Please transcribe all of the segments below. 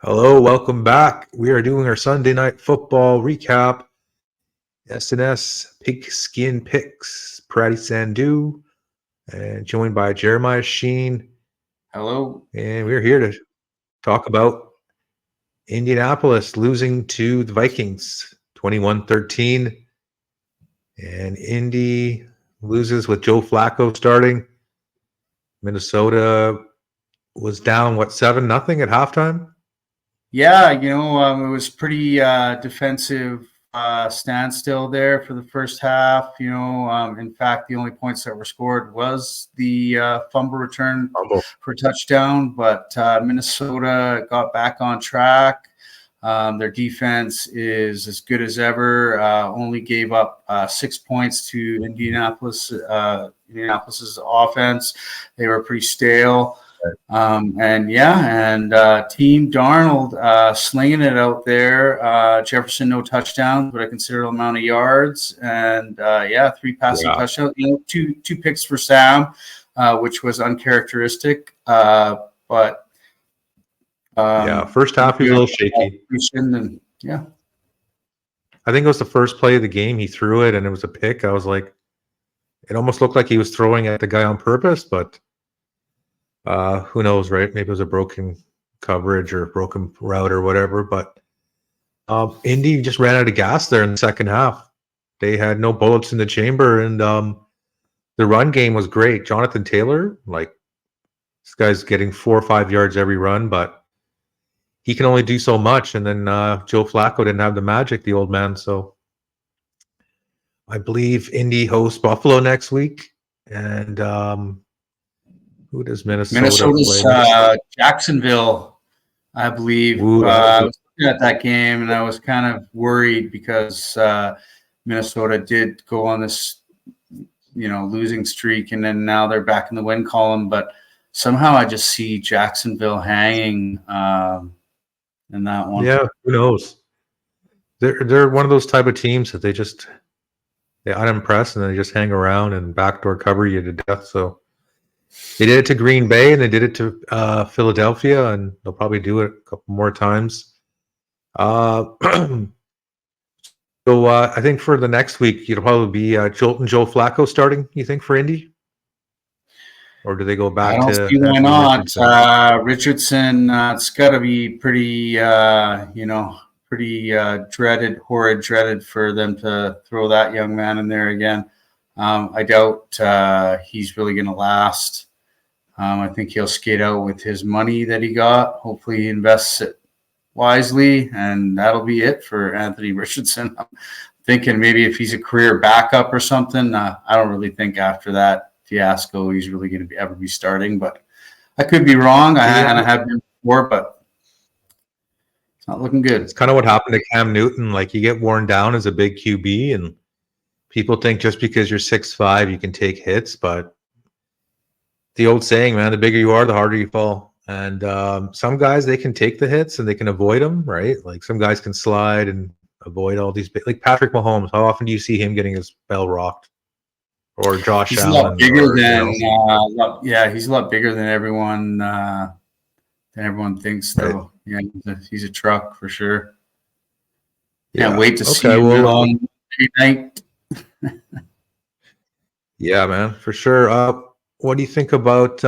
Hello, welcome back. We are doing our Sunday night football recap. S&S Pigskin picks. Pratty Sandhu, and joined by Jeremiah Sheen. Hello. And we're here to talk about Indianapolis losing to the Vikings 21-13. And Indy loses with Joe Flacco starting. Minnesota was down, 7-0 at halftime? Yeah, it was pretty defensive standstill there for the first half. In fact, the only points that were scored was the fumble return for a touchdown, but Minnesota got back on track. Their defense is as good as ever. Only gave up 6 points to Indianapolis's offense. They were pretty stale. Team Darnold slinging it out there. Jefferson, no touchdowns, but a considerable amount of yards. And 3 passing touchdowns. Two picks for Sam, which was uncharacteristic. First half he was a little shaky. I think it was the first play of the game. He threw it, and it was a pick. I was like, it almost looked like he was throwing at the guy on purpose, but who knows, right? Maybe it was a broken coverage or broken route or whatever. But Indy just ran out of gas there in the second half. They had no bullets in the chamber, and the run game was great. Jonathan Taylor, this guy's getting 4 or 5 yards every run, but he can only do so much. And then Joe Flacco didn't have the magic, the old man. So I believe Indy hosts Buffalo next week, and who does Minnesota's play? Jacksonville, I believe. I was looking at that game, and I was kind of worried because Minnesota did go on this, losing streak, and then now they're back in the win column. But somehow I just see Jacksonville hanging in that one. Yeah, who knows? They're one of those type of teams that they unimpress and then they just hang around and backdoor cover you to death. So they did it to Green Bay, and they did it to Philadelphia, and they'll probably do it a couple more times. So I think for the next week, it'll probably be Joe Flacco starting, you think, for Indy? Or do they go back to... I don't see why not. Richardson, it's got to be pretty, dreaded for them to throw that young man in there again. I doubt he's really going to last. I think he'll skate out with his money that he got. Hopefully he invests it wisely, and that'll be it for Anthony Richardson. I'm thinking maybe if he's a career backup or something, I don't really think after that fiasco he's really going to ever be starting. But I could be wrong, and I have been before, but it's not looking good. It's kind of what happened to Cam Newton. You get worn down as a big QB, and people think just because you're 6'5", you can take hits, but the old saying, man, the bigger you are, the harder you fall. And some guys, they can take the hits and they can avoid them, right? Some guys can slide and avoid all these, like Patrick Mahomes. How often do you see him getting his bell rocked? Or Josh Allen? He's a lot bigger he's a lot bigger than everyone thinks, though. Right. Yeah, he's a truck for sure. Can't wait to see him on night. Yeah, man, for sure. What do you think about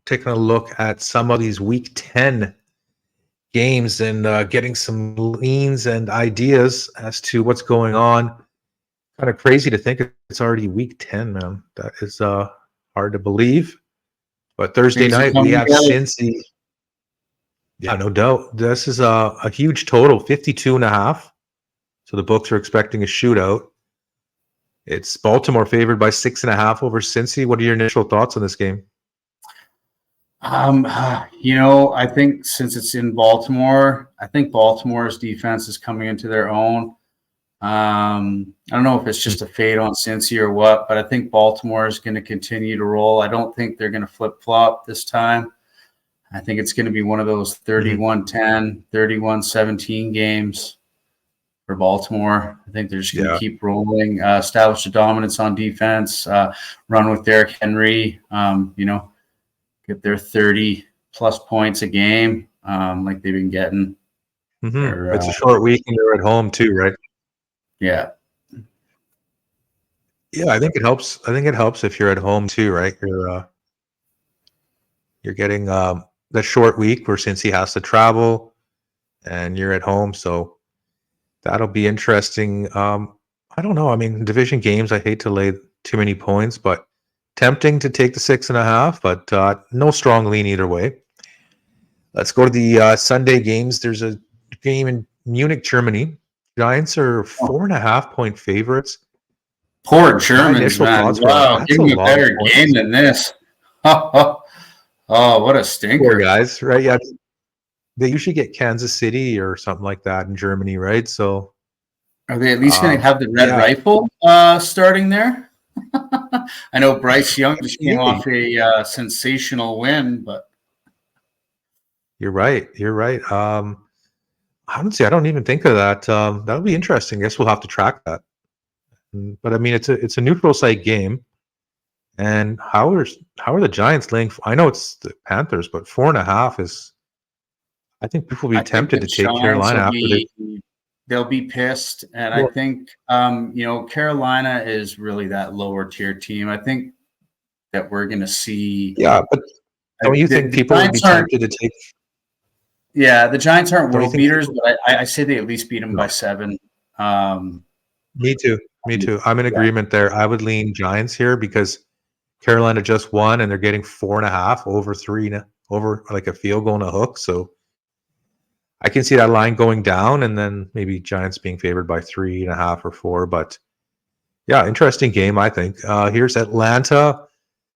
taking a look at some of these Week 10 games and getting some leans and ideas as to what's going on? Kind of crazy to think it's already Week 10, man. That is hard to believe. But Thursday night we have Cincy. Yeah, no doubt. This is a huge total, 52.5. So the books are expecting a shootout. It's Baltimore favored by 6.5 over Cincy. What are your initial thoughts on this game? I think since it's in Baltimore, I think Baltimore's defense is coming into their own. I don't know if it's just a fade on Cincy or what, but I think Baltimore is going to continue to roll. I don't think they're going to flip-flop this time. I think it's going to be one of those 31-10, 31-17 games for Baltimore. I think they're just going to keep rolling, establish a dominance on defense, run with Derrick Henry, get their 30-plus points a game. like they've been getting. It's a short week and they're at home too, right? Yeah. Yeah, I think it helps. I think it helps if you're at home too, right? You're getting the short week where since he has to travel and you're at home, so that'll be interesting. I don't know. I mean, division games, I hate to lay too many points, but tempting to take the 6.5, but no strong lean either way. Let's go to the Sunday games. There's a game in Munich, Germany. Giants are 4.5-point favorites. Poor My Germans, initial man. thoughts were Wow, that's give a me a lot of better points. game than this. Oh, what a Poor stinker. guys, right? Yeah, they usually get Kansas City or something like that in Germany, right? So Are they at least going to have the red yeah, rifle starting there? I know Bryce Young just came yeah, off a sensational win, but you're right. You're right. Honestly, I don't even think of that. That'll be interesting. I guess we'll have to track that. But I mean, it's a neutral site game. And how are the Giants laying? I know it's the Panthers, but 4.5 is. I think people will be I think tempted the to take Giants Carolina after they. they'll be pissed. And I Well, think Carolina is really that lower tier team. I think that we're going to see. yeah, but don't you think The people would be Giants aren't. tempted to take? Yeah, the Giants aren't Don't you world think beaters, people? but I say they at least beat them by No. 7. Me too. Me too. I'm in Yeah. agreement there. I would lean Giants here because Carolina just won and they're getting 4.5 over 3 over like a field goal and a hook. So I can see that line going down and then maybe Giants being favored by 3.5 or 4. But yeah, interesting game, I think. Here's Atlanta.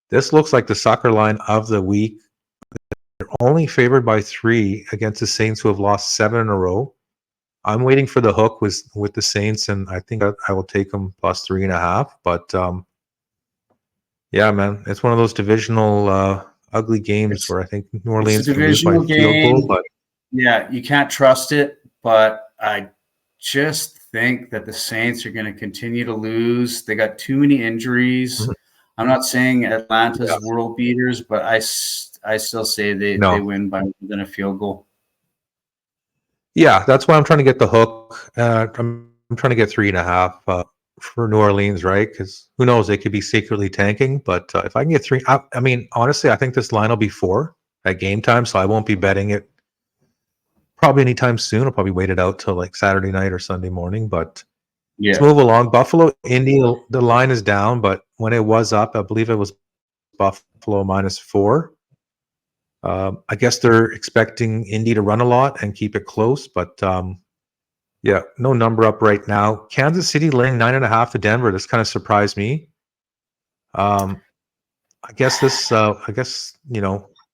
This looks like the soccer line of the week. They're only favored by 3 against the Saints, who have lost 7 in a row. I'm waiting for the hook with the Saints, and I think I will take them plus 3.5. But yeah, man, it's one of those divisional ugly games where I think New It's a Orleans can lose by a divisional field goal. game. But Yeah, you can't trust it, but I just think that the Saints are going to continue to lose. They got too many injuries. I'm not saying Atlanta's world beaters, but I still say they win by more than a field goal. Yeah, that's why I'm trying to get the hook. I'm trying to get 3.5 for New Orleans, right? Because who knows, they could be secretly tanking. But if I can get 3, I mean, honestly, I think this line will be 4 at game time, so I won't be betting it probably anytime soon. I'll probably wait it out till like Saturday night or Sunday morning. But let's move along. Buffalo, Indy, the line is down, but when it was up, I believe it was Buffalo -4. I guess they're expecting Indy to run a lot and keep it close, but yeah, no number up right now. Kansas City laying 9.5 to Denver. This kind of surprised me. I guess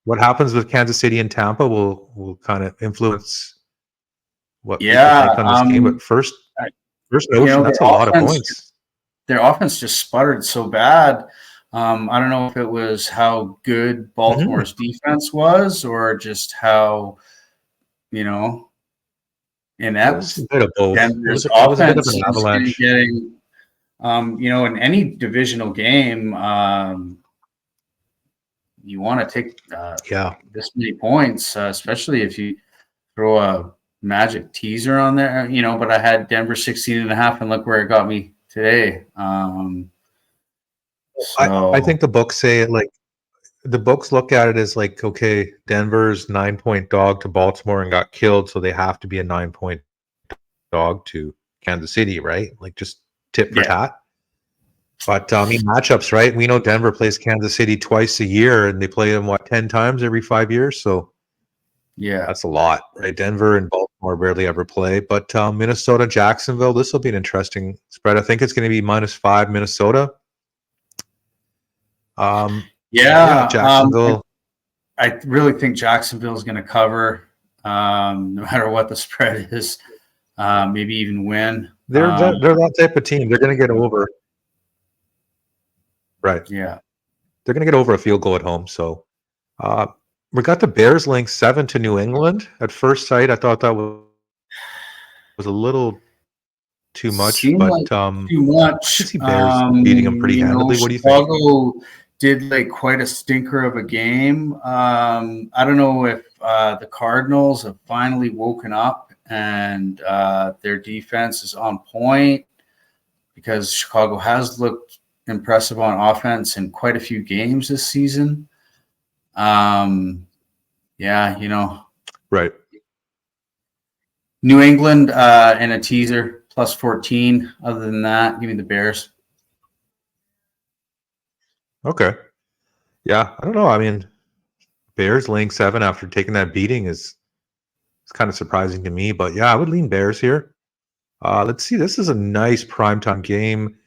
what happens with Kansas City and Tampa will kind of influence what people think on this game. But first notion, that's a lot of points. Their offense just sputtered so bad. I don't know if it was how good Baltimore's defense was or just how, inept A bit of both. Denver's It was a bit of offense an is avalanche. getting. In any divisional game, you want to take this many points, especially if you throw a magic teaser on there, but I had Denver 16.5 and look where it got me today. I think the books say it like the books look at it as like, okay, Denver's 9-point dog to Baltimore and got killed, so they have to be a 9-point dog to Kansas City, right? Like just tit for tat. But I mean, matchups, right? We know Denver plays Kansas City twice a year, and they play them 10 times every 5 years. So yeah, that's a lot, right? Denver and Baltimore barely ever play. But Minnesota, Jacksonville, this will be an interesting spread. I think it's going to be -5 Minnesota. Jacksonville. I really think Jacksonville is going to cover, no matter what the spread is. Maybe even win. They're that type of team. They're going to get over. Right. Yeah. They're going to get over a field goal at home. So we got the Bears laying 7 to New England. At first sight, I thought that was a little too much. Seemed but like too much. I could see Bears beating them pretty handily. What do you think? did like quite a stinker of a game. I don't know if the Cardinals have finally woken up and their defense is on point, because Chicago has looked impressive on offense in quite a few games this season. Yeah, Right. New England and a teaser plus 14. Other than that, give me the Bears. Okay. Yeah, I don't know. I mean, Bears laying 7 after taking that beating is kind of surprising to me, but yeah, I would lean Bears here. Let's see. This is a nice primetime game.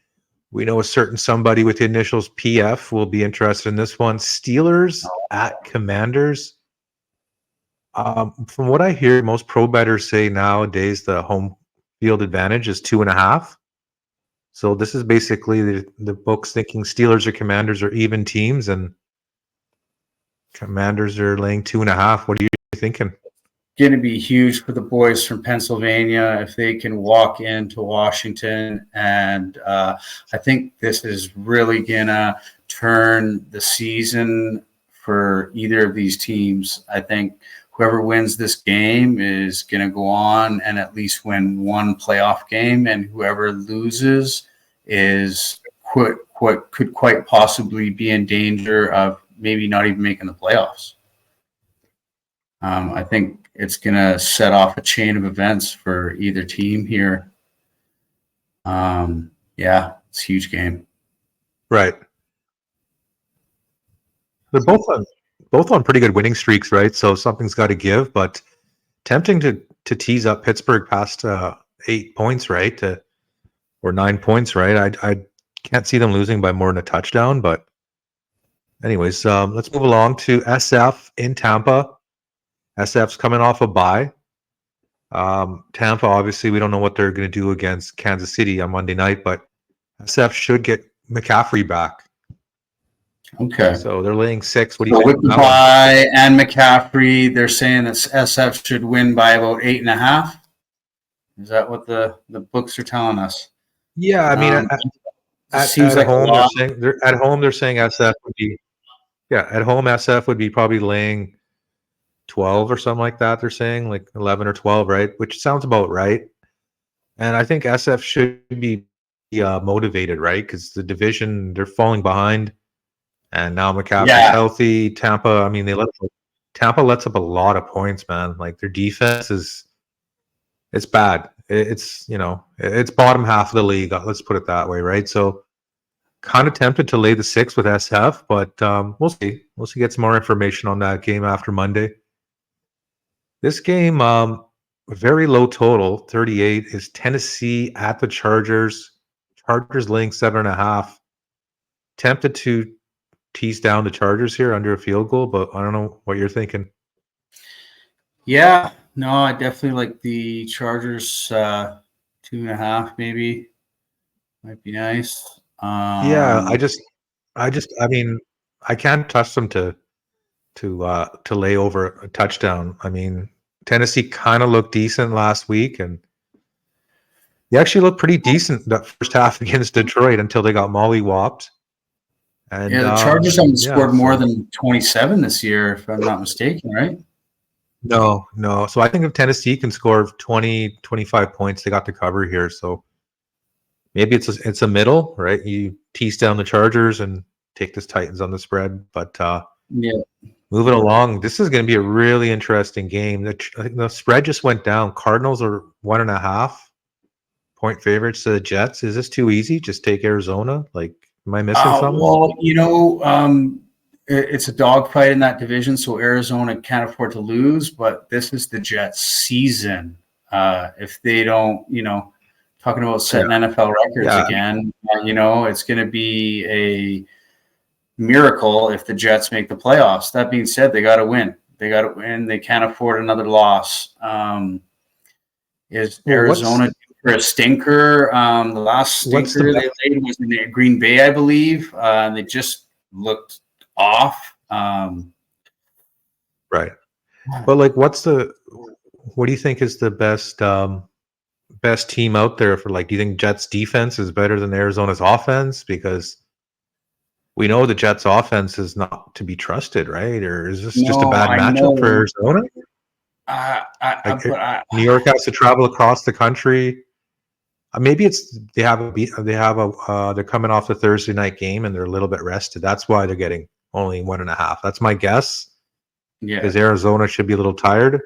We know a certain somebody with the initials PF will be interested in this one. Steelers at Commanders. From what I hear, most pro bettors say nowadays the home field advantage is 2.5. So this is basically the books thinking Steelers or Commanders are even teams, and Commanders are laying 2.5. What are you thinking? Going to be huge for the boys from Pennsylvania if they can walk into Washington. And I think this is really going to turn the season for either of these teams. I think whoever wins this game is going to go on and at least win one playoff game, and whoever loses is what could quite possibly be in danger of maybe not even making the playoffs. I think it's going to set off a chain of events for either team here. Yeah, it's a huge game. Right. They're both on pretty good winning streaks, right? So something's got to give. But tempting to tease up Pittsburgh past 8 points, right? Or 9 points, right? I can't see them losing by more than a touchdown. But anyways, let's move along to SF in Tampa. SF's coming off a bye. Tampa, obviously, we don't know what they're going to do against Kansas City on Monday night, but SF should get McCaffrey back. Okay. So they're laying 6. What do you So think? with the bye and McCaffrey, they're saying that SF should win by about 8.5. Is that what the books are telling us? Yeah, I mean, seems at like home, a lot. they're saying SF would be, yeah, at home SF would be probably laying 12 or something like that. They're saying like 11 or 12, right? Which sounds about right. And I think SF should be motivated, right? Because the division, they're falling behind, and now McCaffrey's healthy. Tampa, I mean, Tampa lets up a lot of points, man. Like their defense it's bad. It's it's bottom half of the league. Let's put it that way, right? So kind of tempted to lay the 6 with SF, but we'll see. We'll see. Get some more information on that game after Monday. This game, very low total, 38, is Tennessee at the Chargers. Chargers laying 7.5. Tempted to tease down the Chargers here under a field goal, but I don't know what you're thinking. Yeah, no, I definitely like the Chargers 2.5 maybe. Might be nice. Yeah, I mean, I can't trust them to lay over a touchdown. I mean, Tennessee kind of looked decent last week, and they actually looked pretty decent that first half against Detroit until they got mollywopped. And the Chargers haven't scored more than 27 this year, if I'm not mistaken, right? No. So I think if Tennessee can score 20, 25 points, they got the cover here. So maybe it's a middle, right? You tease down the Chargers and take this Titans on the spread. But moving along, this is going to be a really interesting game. I think the spread just went down. Cardinals are 1.5 point favorites to the Jets. Is this too easy? Just take Arizona? Like, am I missing something? Well, it's a dogfight in that division, so Arizona can't afford to lose. But this is the Jets' season. If they don't, talking about setting NFL records again, it's going to be a miracle if the Jets make the playoffs. That being said, they got to win. They can't afford another loss. Is Arizona for a stinker? The last stinker they played was in Green Bay, I believe. And they just looked off. Right. But like, what do you think is the best team out there for, like, do you think Jets defense is better than Arizona's offense? Because we know the Jets' offense is not to be trusted, right? Or is this just a No, bad I matchup for know. Arizona? Like But New York has to travel across the country. Maybe it's they're coming off the Thursday night game and they're a little bit rested. That's why they're getting only 1.5. That's my guess. yeah, Because Arizona should be a little tired,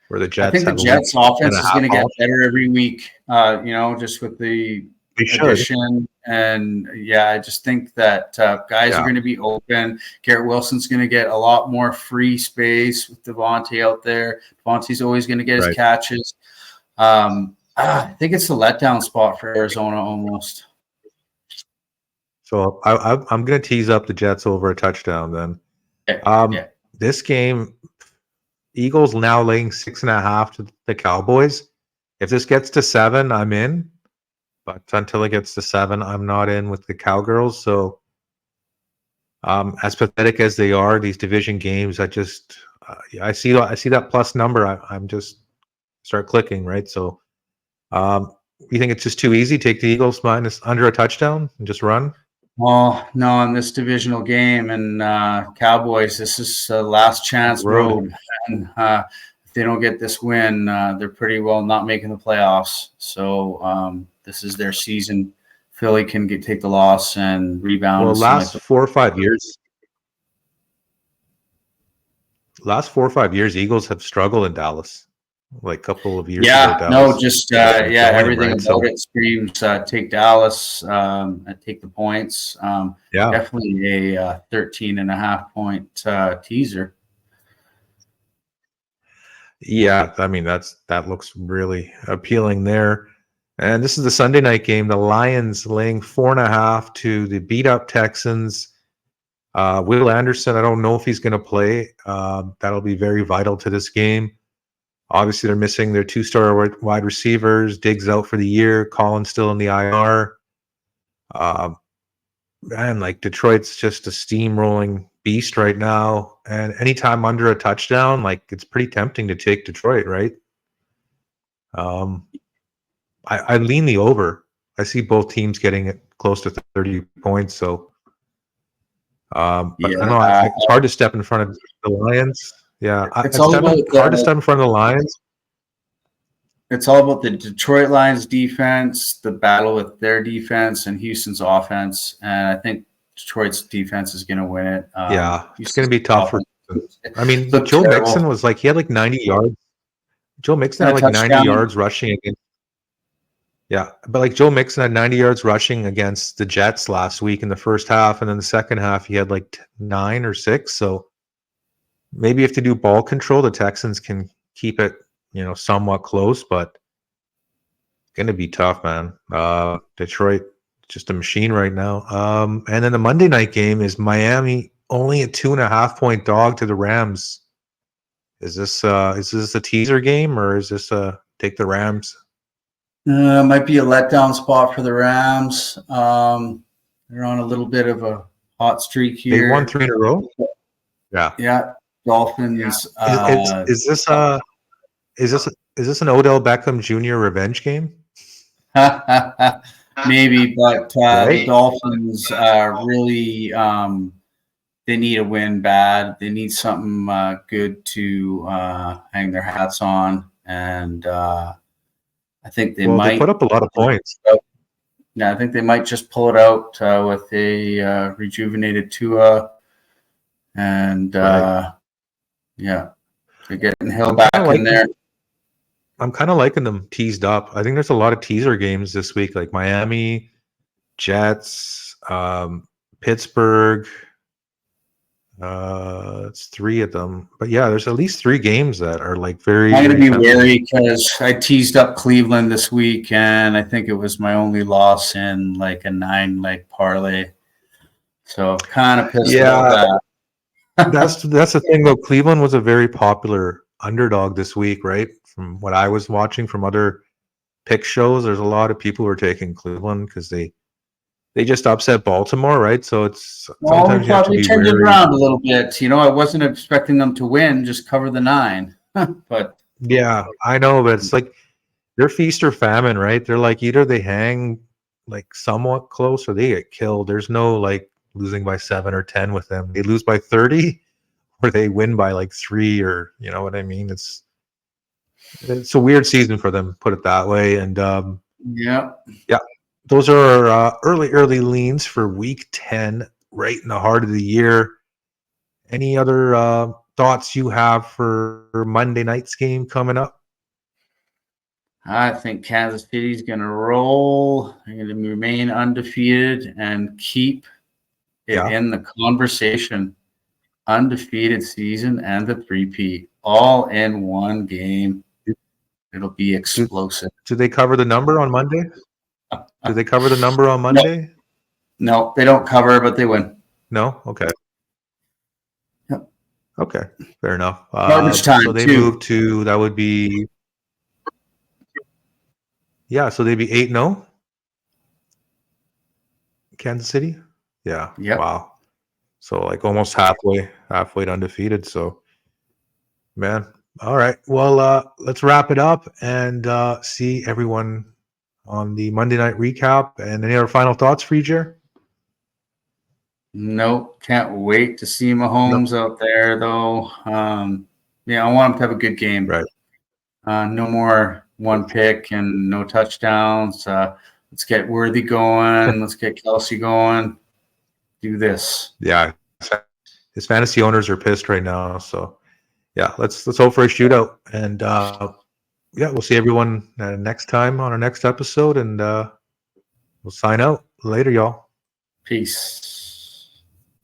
where the I Jets think the have a week Jets and offense a is half going to get off. better every week. Just with the They should. addition, and I just think that guys are going to be open. Garrett Wilson's going to get a lot more free space with Devontae out there. Devontae's always going to get his catches. I think it's the letdown spot for Arizona almost. So I'm going to tease up the Jets over a touchdown then. This game, Eagles now laying 6.5 to the Cowboys. If this gets to 7, I'm in. But until it gets to 7, I'm not in with the Cowgirls. So as pathetic as they are, these division games, I see that plus number. I'm just start clicking, right? So you think it's just too easy? Take the Eagles minus under a touchdown and just run? Well, no, in this divisional game and Cowboys, this is a last chance road. And if they don't get this win, they're pretty well not making the playoffs. So this is their season. Philly can take the loss and rebound. Well, last 4 or 5 years, Eagles have struggled in Dallas. Like a couple of years ago, Dallas. Everything about it screams take Dallas, take the points. Definitely a 13.5 point teaser. Yeah, I mean that looks really appealing there. And this is the Sunday night game. The Lions laying 4.5 to the beat up Texans. Will Anderson, I don't know if he's going to play. That'll be very vital to this game. Obviously, they're missing their 2-star wide receivers. Diggs out for the year. Collins still in the IR. Man, Detroit's just a steamrolling beast right now. And anytime under a touchdown, it's pretty tempting to take Detroit, right? I lean the over. I see both teams getting it close to 30 points. So, but I don't know. It's hard to step in front of the Lions. Yeah, it's hard to step in front of the Lions. It's all about the Detroit Lions defense, the battle with their defense, and Houston's offense. And I think Detroit's defense is going to win it. It's going to be tough. I mean, Joe Mixon was he had 90 yards. Joe Mixon had 90 yards rushing against. Yeah, but Joe Mixon had 90 yards rushing against the Jets last week in the first half, and then the second half he had 9 or 6. So maybe if they do ball control, the Texans can keep it, somewhat close, but going to be tough, man. Detroit, just a machine right now. And then the Monday night game is Miami only a 2.5 point dog to the Rams. Is this a teaser game or is this take the Rams? Might be a letdown spot for the Rams. They're on a little bit of a hot streak here. They won 3 in a row. Yeah. Dolphins. Is this an Odell Beckham Jr. revenge game? Maybe, but the Dolphins really they need a win bad. They need something good to hang their hats on, and I think they might. They put up a lot of points. Yeah, I think they might just pull it out with a rejuvenated Tua, and they're getting Hill back in there. I'm kind of liking them teased up. I think there's a lot of teaser games this week, like Miami, Jets, Pittsburgh. It's 3 of them, but there's at least 3 games that are very. I'm going to be wary because I teased up Cleveland this week, and I think it was my only loss in a 9-leg parlay. So kind of pissed about that. that's the thing though. Cleveland was a very popular underdog this week, right? From what I was watching from other pick shows, there's a lot of people who are taking Cleveland because they just upset Baltimore, right? So it's sometimes you have to be turned wary. It around a little bit. I wasn't expecting them to win, just cover the 9. But yeah, I know, but it's they're feast or famine, right? They're either they hang somewhat close or they get killed. There's no losing by 7 or 10 with them. They lose by 30 or they win by like 3, or you know what I mean? It's a weird season for them, put it that way. And Yeah. those are our early leans for week 10, right in the heart of the year. Any other thoughts you have for Monday night's game coming up? I think Kansas City's going to roll. They're going to remain undefeated and keep it in the conversation. Undefeated season and the three-peat all in one game. It'll be explosive. Do they cover the number on Monday? Do they cover the number on Monday? No, they don't cover, but they win. No? Okay. Yep. Okay, fair enough. Garbage time, so they too. move to, that would be, so they'd be 8-0. Kansas City? Yeah. Yep. Wow. So like almost halfway to undefeated. So, man. All right. Well, let's wrap it up and see everyone on the Monday night recap. And any other final thoughts for you, Jer? Nope. Can't wait to see Mahomes out there, though. I want him to have a good game. Right. No more one pick and no touchdowns. Let's get Worthy going. Let's get Kelsey going. Do this. Yeah. His fantasy owners are pissed right now. So, let's hope for a shootout. And we'll see everyone next time on our next episode. And we'll sign out later, y'all. Peace.